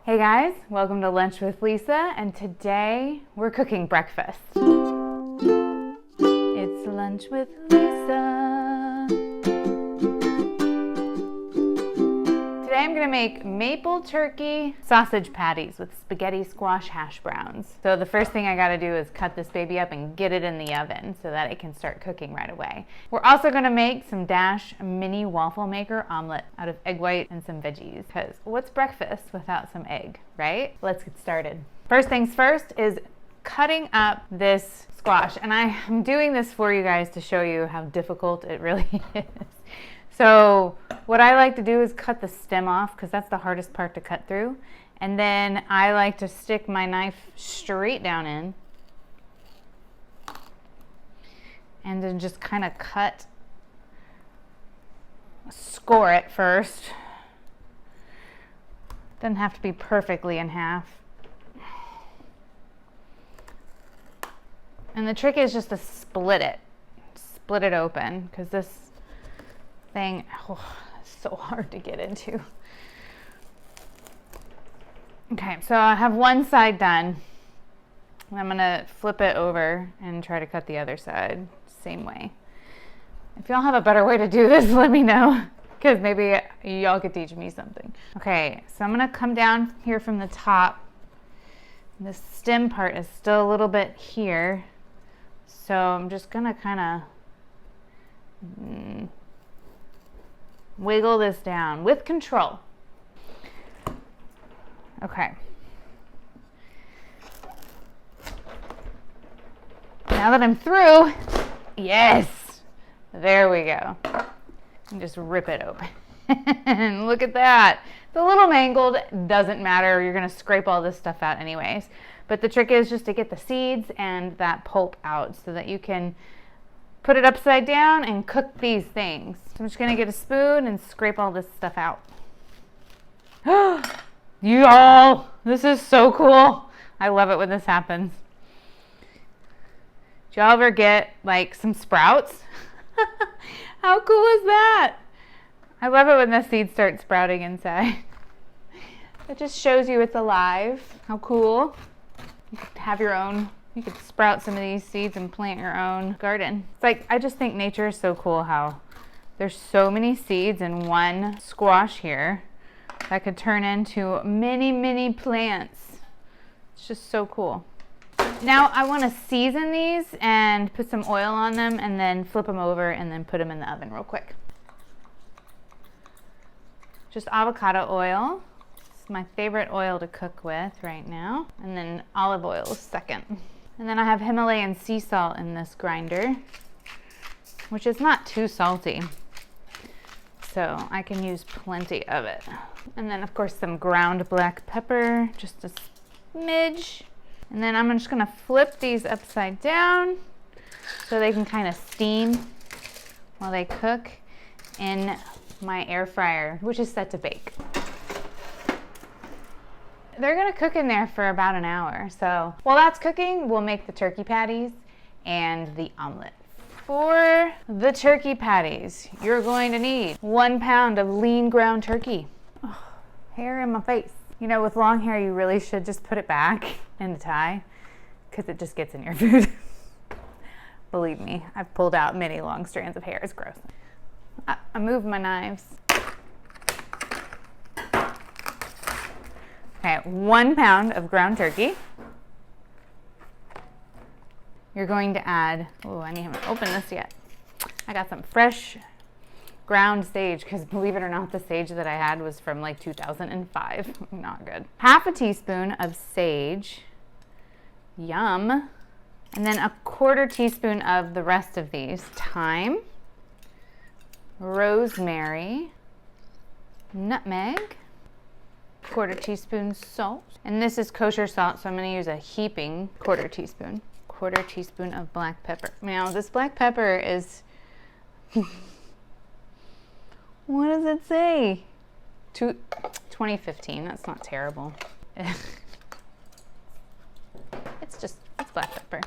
Hey guys, welcome to Lunch with Lisa, and today we're cooking breakfast. It's Lunch with Lisa. Today I'm gonna make maple turkey sausage patties with spaghetti squash hash browns. So the first thing I gotta do is cut this baby up and get it in the oven so that it can start cooking right away. We're also gonna make some Dash mini waffle maker omelet out of egg white and some veggies, because what's breakfast without some egg, right? Let's get started. First things first is cutting up this squash, and I'm doing this for you guys to show you how difficult it really is. So what I like to do is cut the stem off, because that's the hardest part to cut through. And then I like to stick my knife straight down in and then just kind of score it first. Doesn't have to be perfectly in half. And the trick is just to split it open, because this thing, it's so hard to get into. Okay, so I have one side done. I'm gonna flip it over and try to cut the other side same way. If y'all have a better way to do this, let me know, because maybe y'all could teach me something. Okay, so I'm gonna come down here from the top. The stem part is still a little bit here, so I'm just gonna kind of wiggle this down with control. Okay. Now that I'm through, yes, there we go. And just rip it open. Look at that. It's a little mangled, doesn't matter. You're gonna scrape all this stuff out anyways. But the trick is just to get the seeds and that pulp out so that you can put it upside down and cook these things. So I'm just gonna get a spoon and scrape all this stuff out. Y'all, this is so cool. I love it when this happens. Did y'all ever get like some sprouts? How cool is that? I love it when the seeds start sprouting inside. It just shows you it's alive. How cool. You could have your own. You could sprout some of these seeds and plant your own garden. It's like, I just think nature is so cool how there's so many seeds in one squash here that could turn into many, many plants. It's just so cool. Now I want to season these and put some oil on them and then flip them over and then put them in the oven real quick. Just avocado oil. It's my favorite oil to cook with right now. And then olive oil is second. And then I have Himalayan sea salt in this grinder, which is not too salty, so I can use plenty of it. And then of course some ground black pepper, just a smidge. And then I'm just gonna flip these upside down so they can kind of steam while they cook in my air fryer, which is set to bake. They're gonna cook in there for about an hour. So while that's cooking, we'll make the turkey patties and the omelet. For the turkey patties, you're going to need 1 pound of lean ground turkey. Oh, hair in my face. You know, with long hair, you really should just put it back in a tie, because it just gets in your food. Believe me, I've pulled out many long strands of hair. It's gross. I moved my knives. Okay, 1 pound of ground turkey. You're going to add, oh, I haven't opened this yet. I got some fresh ground sage, because believe it or not, the sage that I had was from like 2005. Not good. Half a teaspoon of sage. Yum. And then a 1/4 teaspoon of the rest of these. Thyme, rosemary, nutmeg, 1/4 teaspoon salt. And this is kosher salt, so I'm going to use a heaping 1/4 teaspoon. 1/4 teaspoon of black pepper. Now, this black pepper is, what does it say? 2015, that's not terrible. It's black pepper.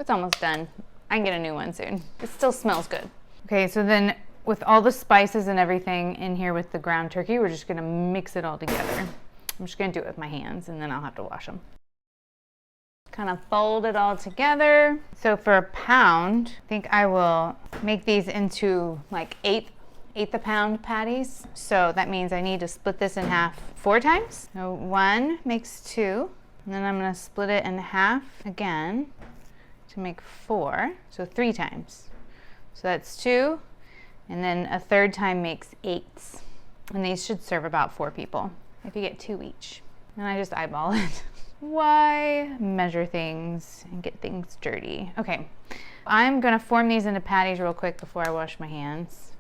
It's almost done. I can get a new one soon. It still smells good. Okay, so then with all the spices and everything in here with the ground turkey, we're just gonna mix it all together. I'm just gonna do it with my hands and then I'll have to wash them. Kind of fold it all together. So for a pound, I think I will make these into like eighth a pound patties. So that means I need to split this in half 4 times. So 1 makes 2, and then I'm gonna split it in half again to make 4, so 3 times. So that's 2, and then a 3rd time makes 8. And these should serve about 4 people if you get 2 each. And I just eyeball it. Why measure things and get things dirty? Okay, I'm gonna form these into patties real quick before I wash my hands.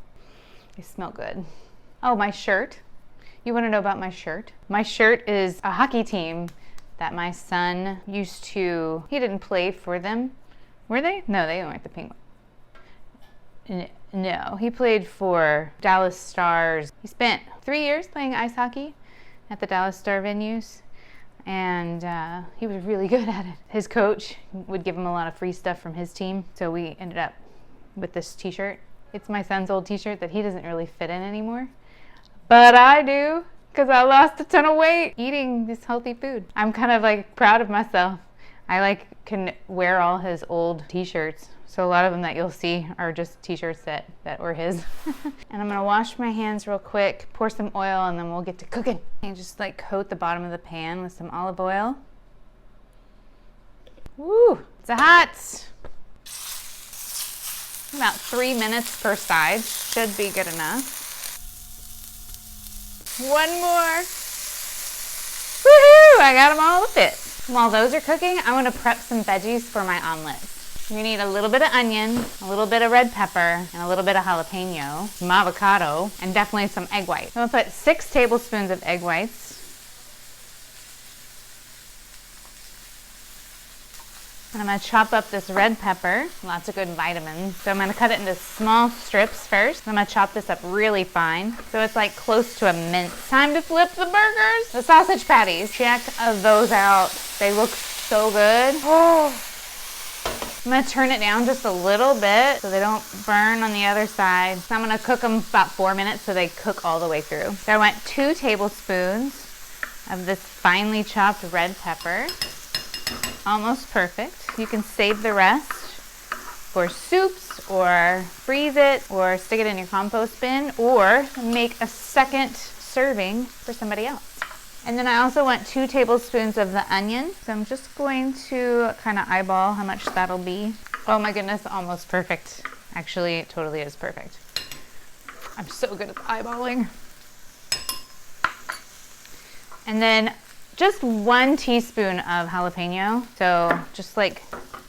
They smell good. Oh, my shirt. You wanna know about my shirt? My shirt is a hockey team that my son used to, he didn't play for them. Were they? No, they weren't the Penguins. No, he played for Dallas Stars. He spent 3 years playing ice hockey at the Dallas Star venues, and he was really good at it. His coach would give him a lot of free stuff from his team, so we ended up with this t-shirt. It's my son's old t-shirt that he doesn't really fit in anymore, but I do, because I lost a ton of weight eating this healthy food. I'm kind of like proud of myself. I can wear all his old t-shirts. So a lot of them that you'll see are just t-shirts that were his. And I'm gonna wash my hands real quick, pour some oil, and then we'll get to cooking. And just like coat the bottom of the pan with some olive oil. Woo, it's hot. About 3 minutes per side, should be good enough. 1 more. Woohoo, I got them all to fit. While those are cooking, I wanna prep some veggies for my omelette. You need a little bit of onion, a little bit of red pepper, and a little bit of jalapeno, some avocado, and definitely some egg whites. I'm gonna put 6 tablespoons of egg whites. And I'm gonna chop up this red pepper, lots of good vitamins. So I'm gonna cut it into small strips first. I'm gonna chop this up really fine, so it's like close to a mince. Time to flip the burgers. The sausage patties, check those out. They look so good. Oh. I'm gonna turn it down just a little bit so they don't burn on the other side. So I'm gonna cook them about 4 minutes so they cook all the way through. So I want 2 tablespoons of this finely chopped red pepper. Almost perfect. You can save the rest for soups or freeze it or stick it in your compost bin or make a second serving for somebody else. And then I also want 2 tablespoons of the onion. So I'm just going to kind of eyeball how much that'll be. Oh my goodness, almost perfect. Actually, it totally is perfect. I'm so good at eyeballing. And then just 1 teaspoon of jalapeno. So just like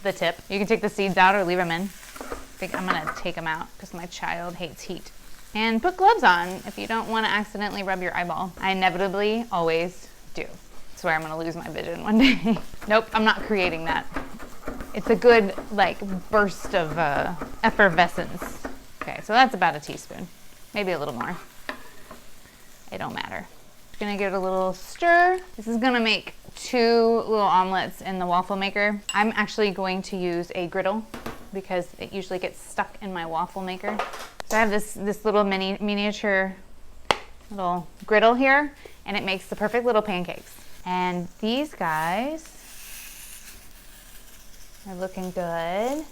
the tip. You can take the seeds out or leave them in. I think I'm gonna take them out because my child hates heat. And put gloves on if you don't want to accidentally rub your eyeball. I inevitably always do. I swear I'm gonna lose my vision one day. Nope, I'm not creating that. It's a good like burst of effervescence. Okay, so that's about a teaspoon, maybe a little more. It don't matter. Just gonna give it a little stir. This is gonna make 2 little omelets in the waffle maker. I'm actually going to use a griddle because it usually gets stuck in my waffle maker. So I have this little miniature little griddle here, and it makes the perfect little pancakes. And these guys are looking good. I'm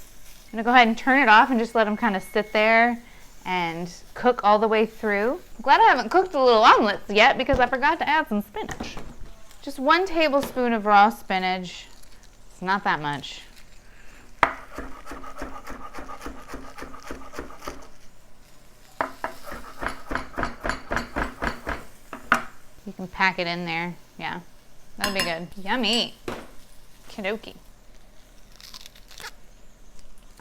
gonna go ahead and turn it off and just let them kind of sit there and cook all the way through. I'm glad I haven't cooked the little omelets yet because I forgot to add some spinach. Just 1 tablespoon of raw spinach. It's not that much. You can pack it in there. Yeah, that'll be good. Yummy. Kidoki.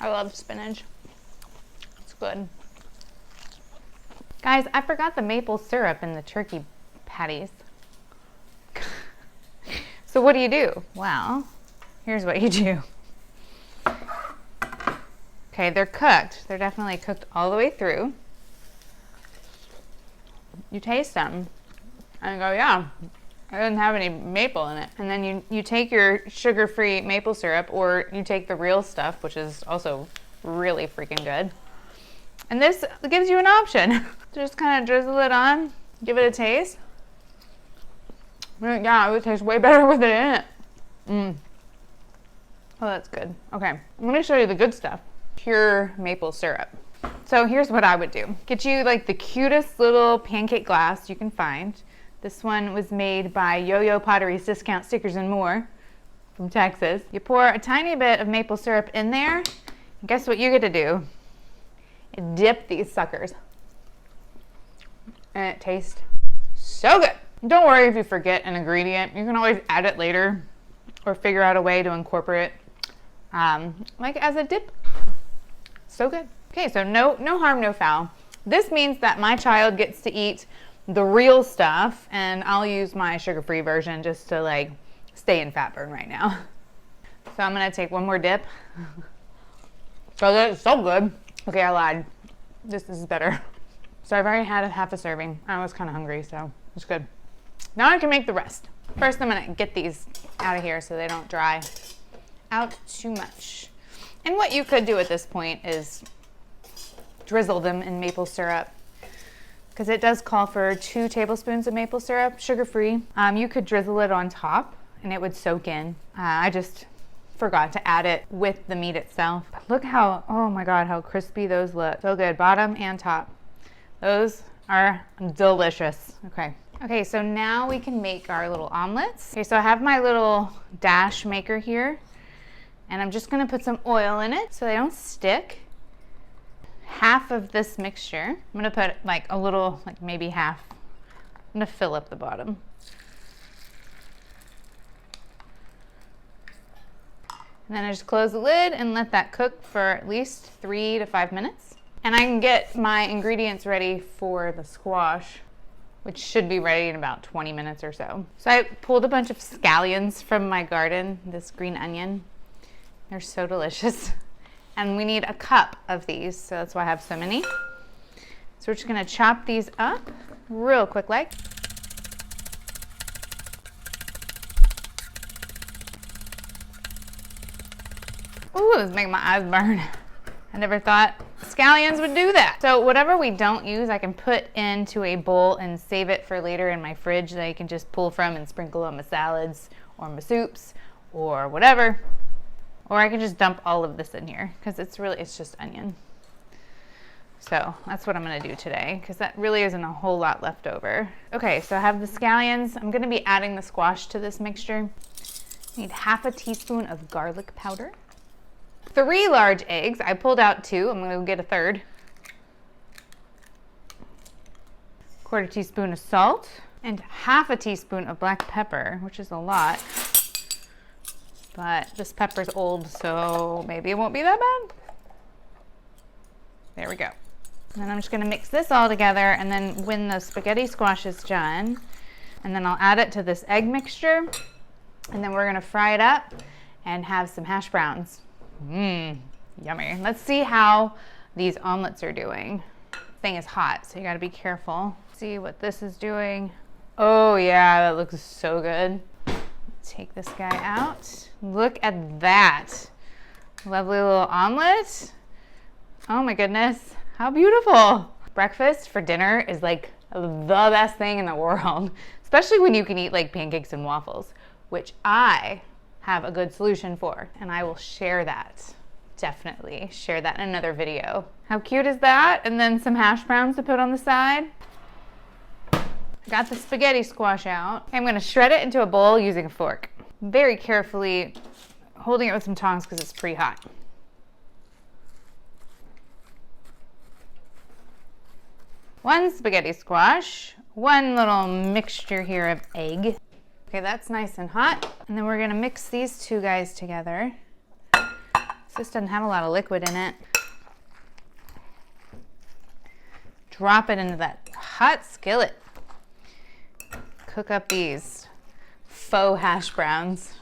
I love spinach. It's good. Guys, I forgot the maple syrup in the turkey patties. So what do? Well, here's what you do. Okay, they're cooked. They're definitely cooked all the way through. You taste them. And go, yeah, it doesn't have any maple in it. And then you take your sugar-free maple syrup, or you take the real stuff, which is also really freaking good. And this gives you an option. Just kind of drizzle it on, give it a taste. Yeah, it would taste way better with it in it. Oh, that's good. Okay, let me show you the good stuff. Pure maple syrup. So here's what I would do. Get you like the cutest little pancake glass you can find. This one was made by Yo-Yo Pottery's Discount Stickers and More from Texas. You pour a tiny bit of maple syrup in there. And guess what you get to do? Dip these suckers. And it tastes so good. Don't worry if you forget an ingredient. You can always add it later or figure out a way to incorporate it like as a dip. So good. Okay, so no harm, no foul. This means that my child gets to eat the real stuff, and I'll use my sugar-free version just to like stay in fat burn right now. So I'm gonna take one more dip. So that's so good. Okay, I lied. This is better. So I've already had half a serving. I was kind of hungry, so it's good. Now I can make the rest. First, I'm gonna get these out of here so they don't dry out too much. And what you could do at this point is drizzle them in maple syrup, because it does call for 2 tablespoons of maple syrup, sugar-free. You could drizzle it on top and it would soak in. I just forgot to add it with the meat itself. Look how, oh my God, how crispy those look. So good, bottom and top. Those are delicious. Okay, so now we can make our little omelets. Okay, so I have my little dash maker here, and I'm just gonna put some oil in it so they don't stick. Half of this mixture, I'm gonna put like a little, like maybe half. I'm gonna fill up the bottom. And then I just close the lid and let that cook for at least 3 to 5 minutes. And I can get my ingredients ready for the squash, which should be ready in about 20 minutes or so. So I pulled a bunch of scallions from my garden, this green onion. They're so delicious. And we need a cup of these, so that's why I have so many. So we're just gonna chop these up real quick like. Ooh, it's making my eyes burn. I never thought scallions would do that. So whatever we don't use, I can put into a bowl and save it for later in my fridge that I can just pull from and sprinkle on my salads or my soups or whatever. Or I can just dump all of this in here because it's just onion. So that's what I'm gonna do today because that really isn't a whole lot left over. Okay, so I have the scallions. I'm gonna be adding the squash to this mixture. I need half a teaspoon of garlic powder. 3 large eggs. I pulled out 2. I'm gonna go get a third. 1/4 teaspoon of salt and half a teaspoon of black pepper, which is a lot. But this pepper's old, so maybe it won't be that bad. There we go. And then I'm just gonna mix this all together, and then when the spaghetti squash is done, and then I'll add it to this egg mixture, and then we're gonna fry it up and have some hash browns. Yummy. Let's see how these omelets are doing. This thing is hot, so you gotta be careful. See what this is doing. Oh yeah, that looks so good. Take this guy out. Look at that. Lovely little omelet. Oh my goodness, how beautiful. Breakfast for dinner is like the best thing in the world, especially when you can eat like pancakes and waffles, which I have a good solution for, and I will share that. Definitely share that in another video. How cute is that? And then some hash browns to put on the side. Got the spaghetti squash out. I'm gonna shred it into a bowl using a fork. Very carefully holding it with some tongs because it's pretty hot. One spaghetti squash, one little mixture here of egg. Okay, that's nice and hot. And then we're gonna mix these 2 guys together. This doesn't have a lot of liquid in it. Drop it into that hot skillet. Cook up these faux hash browns.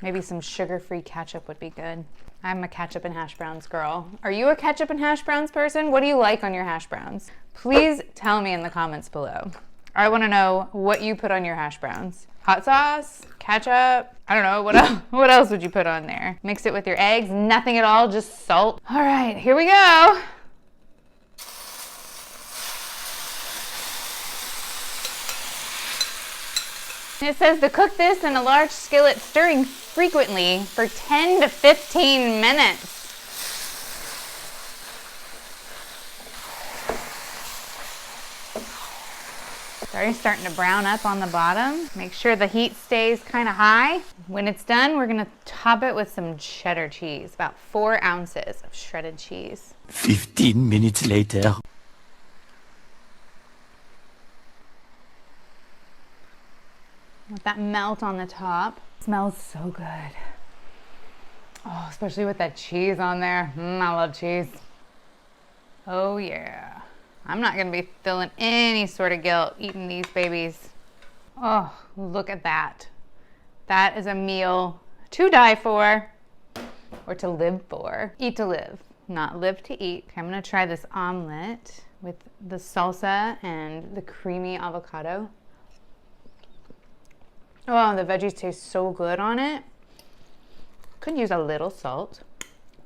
Maybe some sugar-free ketchup would be good. I'm a ketchup and hash browns girl. Are you a ketchup and hash browns person? What do you like on your hash browns? Please tell me in the comments below. I want to know what you put on your hash browns. Hot sauce, ketchup, I don't know, what else would you put on there? Mix it with your eggs, nothing at all, just salt. All right, here we go. It says to cook this in a large skillet, stirring frequently for 10 to 15 minutes. It's already starting to brown up on the bottom. Make sure the heat stays kind of high. When it's done, we're gonna top it with some cheddar cheese, about 4 ounces of shredded cheese. 15 minutes later. Let that melt on the top. It smells so good. Oh, especially with that cheese on there. I love cheese. Oh yeah. I'm not gonna be feeling any sort of guilt eating these babies. Oh, look at that. That is a meal to die for, or to live for. Eat to live, not live to eat. Okay, I'm gonna try this omelet with the salsa and the creamy avocado. Oh, the veggies taste so good on it. Could use a little salt,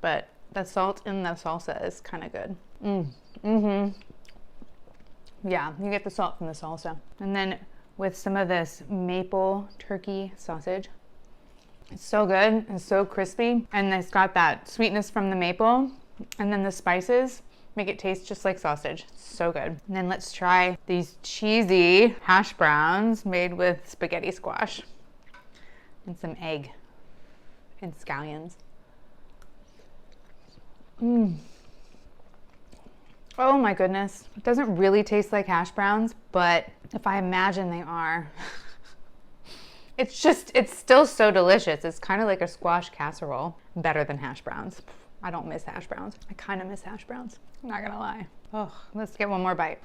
but the salt in the salsa is kind of good. Yeah, you get the salt from the salsa. And then with some of this maple turkey sausage. It's so good, it's so crispy. And it's got that sweetness from the maple. And then the spices make it taste just like sausage. So good. And then let's try these cheesy hash browns made with spaghetti squash and some egg and scallions. Oh my goodness. It doesn't really taste like hash browns, but if I imagine they are, it's still so delicious. It's kind of like a squash casserole, better than hash browns. I don't miss hash browns. I kind of miss hash browns. I'm not gonna lie. Oh, let's get one more bite.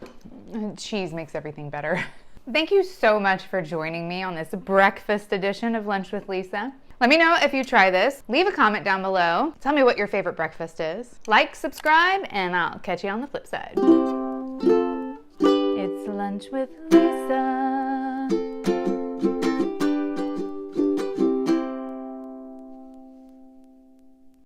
Cheese makes everything better. Thank you so much for joining me on this breakfast edition of Lunch with Lisa. Let me know if you try this. Leave a comment down below. Tell me what your favorite breakfast is. Like, subscribe, and I'll catch you on the flip side. It's Lunch with Lisa.